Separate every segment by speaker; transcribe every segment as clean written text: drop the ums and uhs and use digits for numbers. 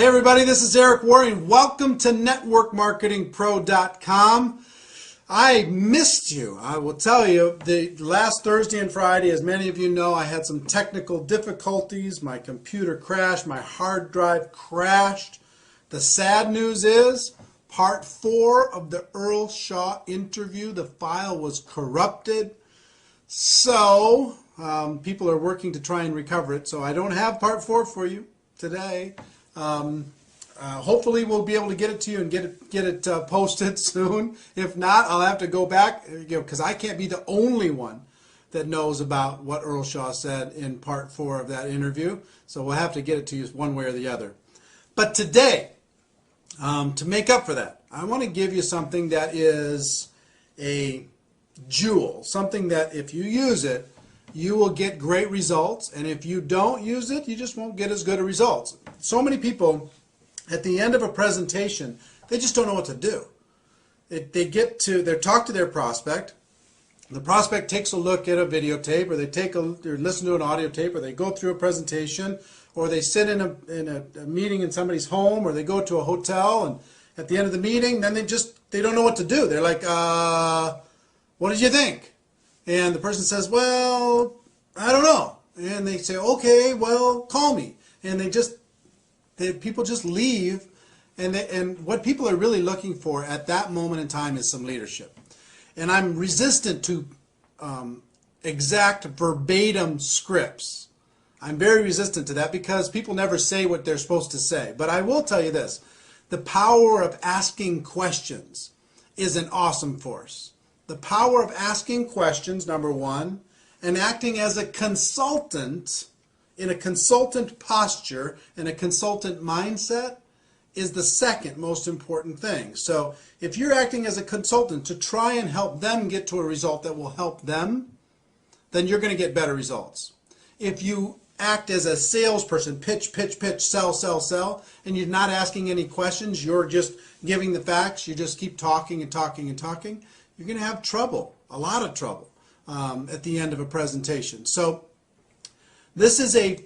Speaker 1: Hey everybody, this is Eric Worre and welcome to networkmarketingpro.com. I missed you. I will tell you, the last Thursday and Friday, as many of you know, I had some technical difficulties. My computer crashed, my hard drive crashed. The sad news is, part 4 of the Earl Shaw interview, the file was corrupted. So, people are working to try and recover it. So I don't have part 4 for you today. Hopefully we'll be able to get it to you and get it posted soon. If not, I'll have to go back, because I can't be the only one that knows about what Earl Shaw said in part 4 of that interview. So we'll have to get it to you one way or the other. But today, to make up for that, I want to give you something that is a jewel, something that if you use it, you will get great results, and if you don't use it, you just won't get as good a results. So many people, at the end of a presentation, they just don't know what to do. They talk to their prospect. The prospect takes a look at a videotape, or they listen to an audio tape, or they go through a presentation, or they sit in a meeting in somebody's home, or they go to a hotel, and at the end of the meeting, then they don't know what to do. They're like, what did you think? And the person says, well, I don't know. And they say, okay, well, call me. And people just leave. And what people are really looking for at that moment in time is some leadership. And I'm resistant to exact verbatim scripts. I'm very resistant to that because people never say what they're supposed to say. But I will tell you this. The power of asking questions is an awesome force. The power of asking questions, number one, and acting as a consultant in a consultant posture and a consultant mindset is the second most important thing. So if you're acting as a consultant to try and help them get to a result that will help them, then you're going to get better results. If you act as a salesperson, pitch, sell, sell, and you're not asking any questions, you're just giving the facts, you just keep talking and talking and talking, you're going to have trouble, a lot of trouble, at the end of a presentation. So this is a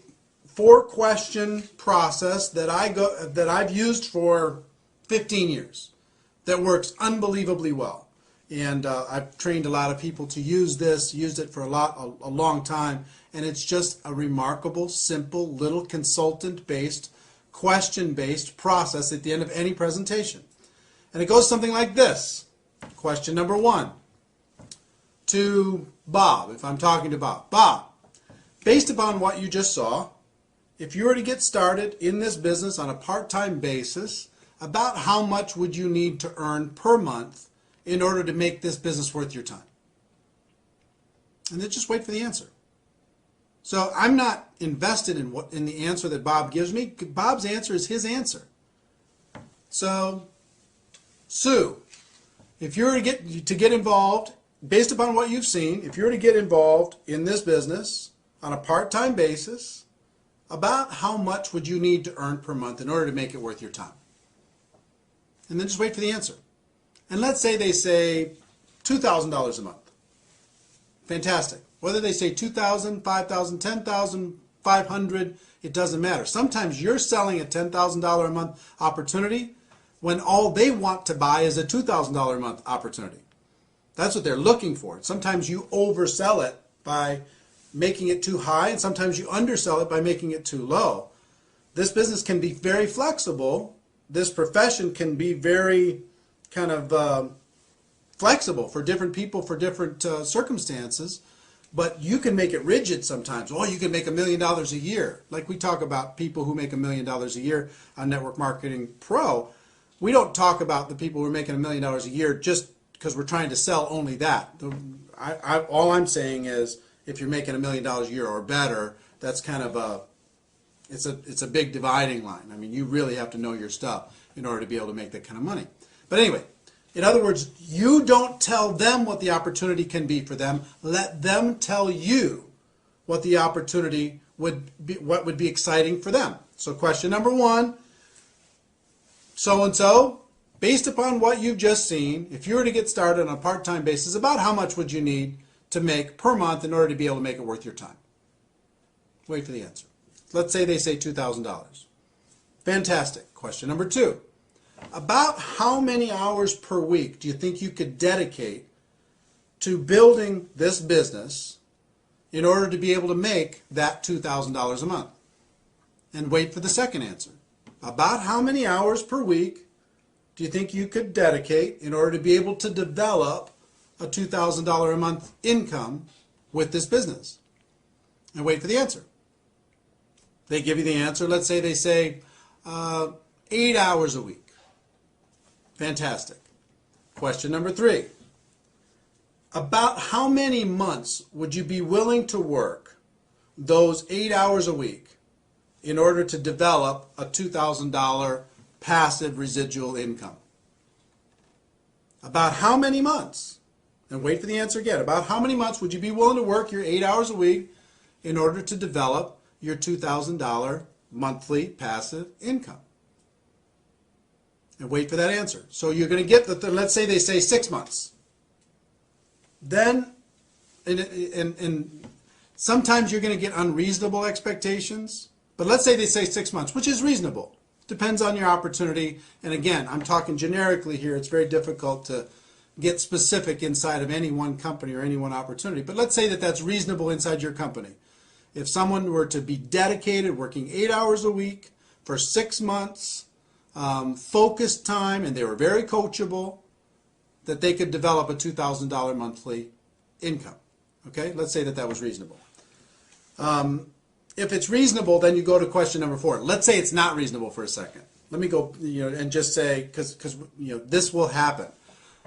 Speaker 1: 4-question process that I've used for 15 years that works unbelievably well. And I've trained a lot of people to use this, used it for a long time, and it's just a remarkable, simple, little consultant-based, question-based process at the end of any presentation. And it goes something like this. Question number 1 to Bob, if I'm talking to Bob. Bob, based upon what you just saw, if you were to get started in this business on a part-time basis, about how much would you need to earn per month in order to make this business worth your time? And then just wait for the answer. So I'm not invested in the answer that Bob gives me. Bob's answer is his answer. So, Sue, if you were to get involved, based upon what you've seen, if you were to get involved in this business on a part-time basis, about how much would you need to earn per month in order to make it worth your time? And then just wait for the answer. And let's say they say $2,000 a month. Fantastic. Whether they say $2,000, $5,000, $10,000, $500, it doesn't matter. Sometimes you're selling a $10,000 a month opportunity when all they want to buy is a $2,000 a month opportunity. That's what they're looking for. Sometimes you oversell it by making it too high, and sometimes you undersell it by making it too low. This business can be very flexible. This profession can be very kind of flexible for different people, for different circumstances, but you can make it rigid sometimes. Oh, you can make $1 million a year. Like we talk about people who make $1 million a year on Network Marketing Pro. We don't talk about the people who are making $1 million a year just because we're trying to sell only that. All I'm saying is if you're making $1 million a year or better, that's kind of it's a big dividing line. I mean, you really have to know your stuff in order to be able to make that kind of money. But anyway, in other words, you don't tell them what the opportunity can be for them. Let them tell you what the opportunity would be exciting for them. So question number 1. So-and-so, based upon what you've just seen, if you were to get started on a part-time basis, about how much would you need to make per month in order to be able to make it worth your time? Wait for the answer. Let's say they say $2,000. Fantastic. Question number 2. About how many hours per week do you think you could dedicate to building this business in order to be able to make that $2,000 a month? And wait for the second answer. About how many hours per week do you think you could dedicate in order to be able to develop a $2,000 a month income with this business? And wait for the answer. They give you the answer. Let's say they say 8 hours a week. Fantastic. Question number 3. About how many months would you be willing to work those 8 hours a week in order to develop a $2,000 passive residual income? About how many months? And wait for the answer again. About how many months would you be willing to work your 8 hours a week in order to develop your $2,000 monthly passive income? And wait for that answer. So you're going to get let's say they say 6 months. Then, and sometimes you're going to get unreasonable expectations. But let's say they say 6 months, which is reasonable. Depends on your opportunity. And again, I'm talking generically here. It's very difficult to get specific inside of any one company or any one opportunity. But let's say that that's reasonable inside your company. If someone were to be dedicated, working 8 hours a week for 6 months, focused time, and they were very coachable, that they could develop a $2,000 monthly income. Okay, let's say that that was reasonable. If it's reasonable, then you go to question number 4. Let's say it's not reasonable for a second. Let me go, and just say, because this will happen.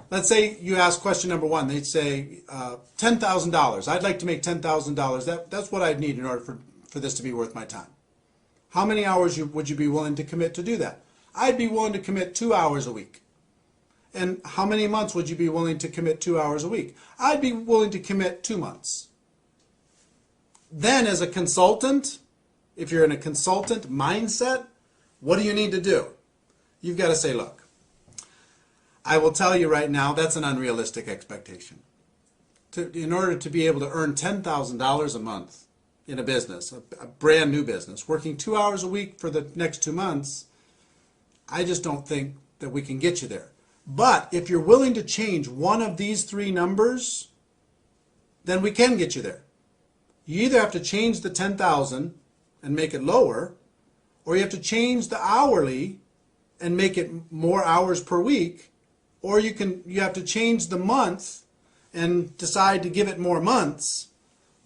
Speaker 1: Let's say you ask question number 1. They'd say $10,000. I'd like to make $10,000. That's what I'd need in order for this to be worth my time. How many hours would you be willing to commit to do that? I'd be willing to commit 2 hours a week. And how many months would you be willing to commit 2 hours a week? I'd be willing to commit 2 months. Then as a consultant, if you're in a consultant mindset, what do you need to do? You've got to say, look, I will tell you right now, that's an unrealistic expectation. In order to be able to earn $10,000 a month in a business, a brand new business, working 2 hours a week for the next 2 months, I just don't think that we can get you there. But if you're willing to change one of these 3 numbers, then we can get you there. You either have to change the 10,000 and make it lower, or you have to change the hourly and make it more hours per week, or you have to change the month and decide to give it more months.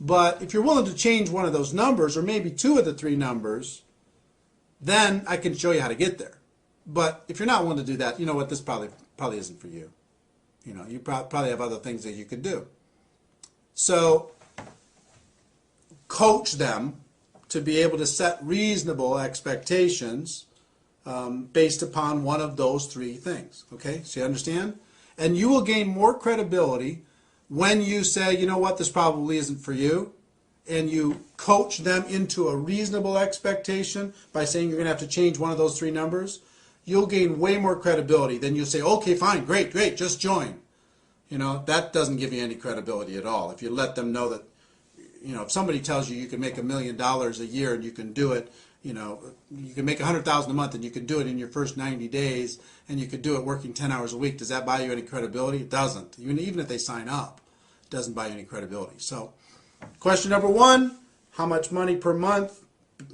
Speaker 1: But if you're willing to change one of those numbers, or maybe 2 of the 3 numbers, then I can show you how to get there. But if you're not willing to do that, you know what, this probably isn't for you. You probably have other things that you could do. So coach them to be able to set reasonable expectations based upon one of those 3 things. Okay, so you understand? And you will gain more credibility when you say, you know what, this probably isn't for you, and you coach them into a reasonable expectation by saying you're going to have to change one of those 3 numbers. You'll gain way more credibility than you'll say, okay, fine, great, just join. That doesn't give you any credibility at all. If you let them know that, if somebody tells you can make $1 million a year and you can do it, you can make $100,000 a month and you can do it in your first 90 days and you could do it working 10 hours a week, does that buy you any credibility? It doesn't. Even if they sign up, it doesn't buy you any credibility. So question number 1, how much money per month,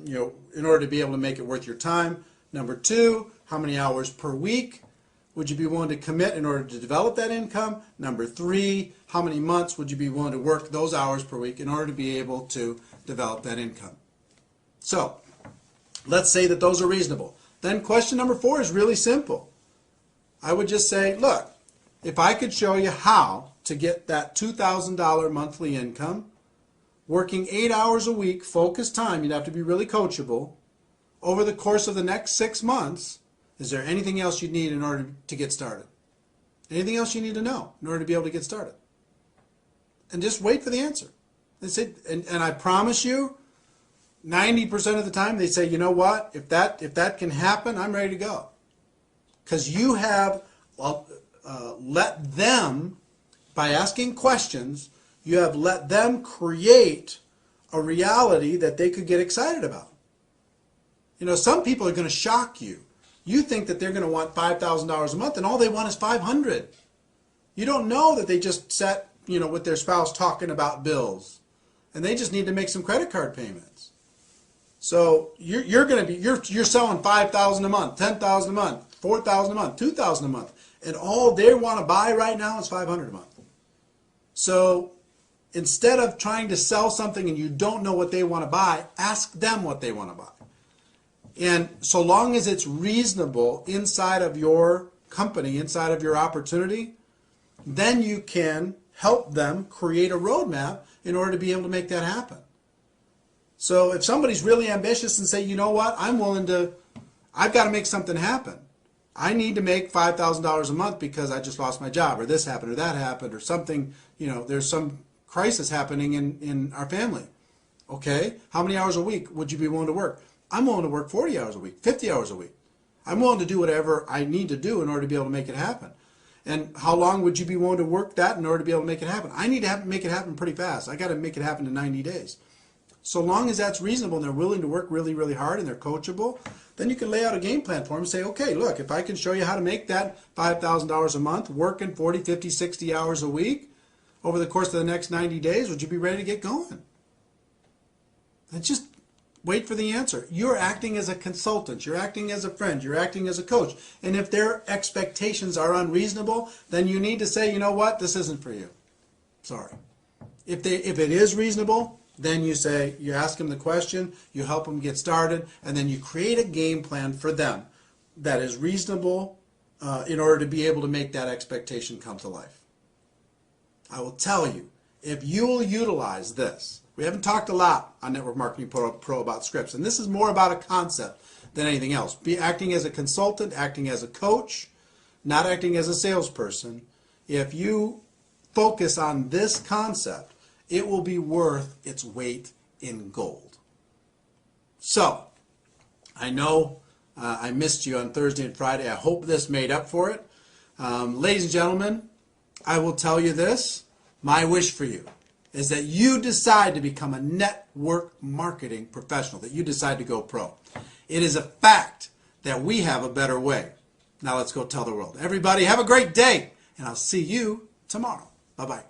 Speaker 1: in order to be able to make it worth your time? Number 2, how many hours per week would you be willing to commit in order to develop that income? Number 3, how many months would you be willing to work those hours per week in order to be able to develop that income? So let's say that those are reasonable. Then question number 4 is really simple. I would just say, look, if I could show you how to get that $2,000 monthly income, working 8 hours a week, focused time, you'd have to be really coachable, over the course of the next 6 months, is there anything else you need in order to get started? Anything else you need to know in order to be able to get started? And just wait for the answer. And I promise you, 90% of the time they say, you know what, if that can happen, I'm ready to go. Because you have let them, by asking questions, you have let them create a reality that they could get excited about. You know, some people are going to shock you. You think that they're going to want $5,000 a month, and all they want is $500. You don't know that they just sat, you know, with their spouse talking about bills, and they just need to make some credit card payments. So you're selling $5,000 a month, $10,000 a month, $4,000 a month, $2,000 a month, and all they want to buy right now is $500 a month. So instead of trying to sell something and you don't know what they want to buy, ask them what they want to buy. And so long as it's reasonable inside of your company, inside of your opportunity, then you can help them create a roadmap in order to be able to make that happen. So if somebody's really ambitious and say, you know what, I've got to make something happen. I need to make $5,000 a month because I just lost my job, or this happened, or that happened, or something, you know, there's some crisis happening in our family. Okay, how many hours a week would you be willing to work? I'm willing to work 40 hours a week, 50 hours a week. I'm willing to do whatever I need to do in order to be able to make it happen. And how long would you be willing to work that in order to be able to make it happen? I need to make it happen pretty fast. I got to make it happen in 90 days. So long as that's reasonable and they're willing to work really, really hard and they're coachable, then you can lay out a game plan for them and say, okay, look, if I can show you how to make that $5,000 a month, working 40, 50, 60 hours a week over the course of the next 90 days, would you be ready to get going? And just wait for the answer. You're acting as a consultant. You're acting as a friend. You're acting as a coach. And if their expectations are unreasonable, then you need to say, you know what, this isn't for you. Sorry. If it is reasonable, then you say, you ask them the question, you help them get started, and then you create a game plan for them that is reasonable in order to be able to make that expectation come to life. I will tell you, if you will utilize this, we haven't talked a lot on Network Marketing Pro about scripts, and this is more about a concept than anything else. Be acting as a consultant, acting as a coach, not acting as a salesperson. If you focus on this concept, it will be worth its weight in gold. So, I know I missed you on Thursday and Friday. I hope this made up for it. Ladies and gentlemen, I will tell you this. My wish for you is that you decide to become a network marketing professional, that you decide to go pro. It is a fact that we have a better way. Now let's go tell the world. Everybody have a great day, and I'll see you tomorrow. Bye-bye.